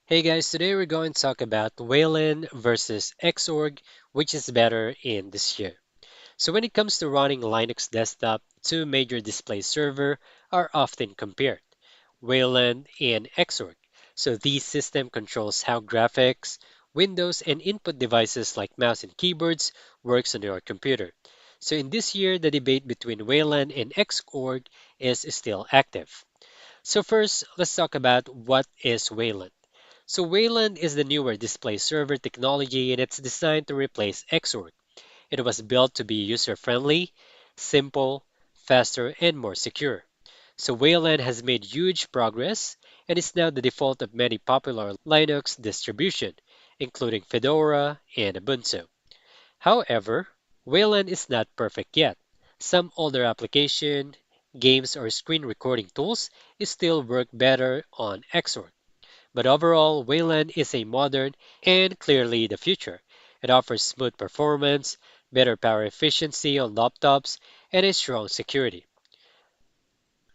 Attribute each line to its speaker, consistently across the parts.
Speaker 1: Hey guys, today we're going to talk about Wayland versus Xorg, which is better in this year. So when it comes to running Linux desktop, two major display server are often compared, Wayland and Xorg. So these system controls how graphics, Windows, and input devices like mouse and keyboards works on your computer. So in this year, the debate between Wayland and Xorg is still active. So first, let's talk about what is Wayland. So Wayland is the newer display server technology and it's designed to replace Xorg. It was built to be user-friendly, simple, faster, and more secure. So Wayland has made huge progress and is now the default of many popular Linux distributions, including Fedora and Ubuntu. However, Wayland is not perfect yet. Some older application, games, or screen recording tools still work better on Xorg. But overall, Wayland is a modern and clearly the future. It offers smooth performance, better power efficiency on laptops, and a strong security.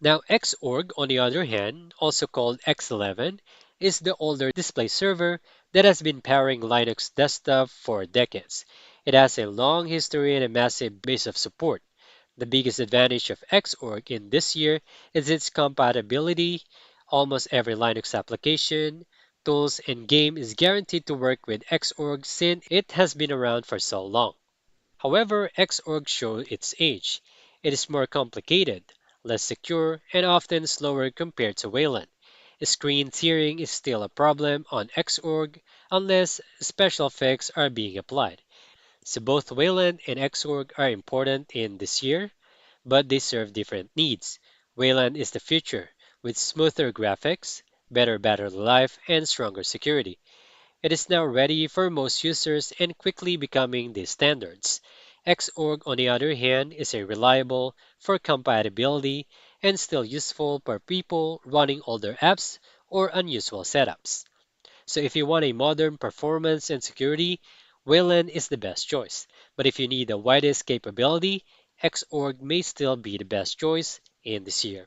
Speaker 1: Now, Xorg, on the other hand, also called X11, is the older display server that has been powering Linux desktop for decades. It has a long history and a massive base of support. The biggest advantage of Xorg in this year is its compatibility. Almost every Linux application, tools, and game is guaranteed to work with Xorg since it has been around for so long. However, Xorg shows its age. It is more complicated, less secure, and often slower compared to Wayland. Screen tearing is still a problem on Xorg unless special fixes are being applied. So both Wayland and Xorg are important in this year, but they serve different needs. Wayland is the future, with smoother graphics, better battery life, and stronger security. It is now ready for most users and quickly becoming the standards. Xorg, on the other hand, is a reliable for compatibility and still useful for people running older apps or unusual setups. So if you want a modern performance and security, Wayland is the best choice. But if you need the widest capability, Xorg may still be the best choice in this year.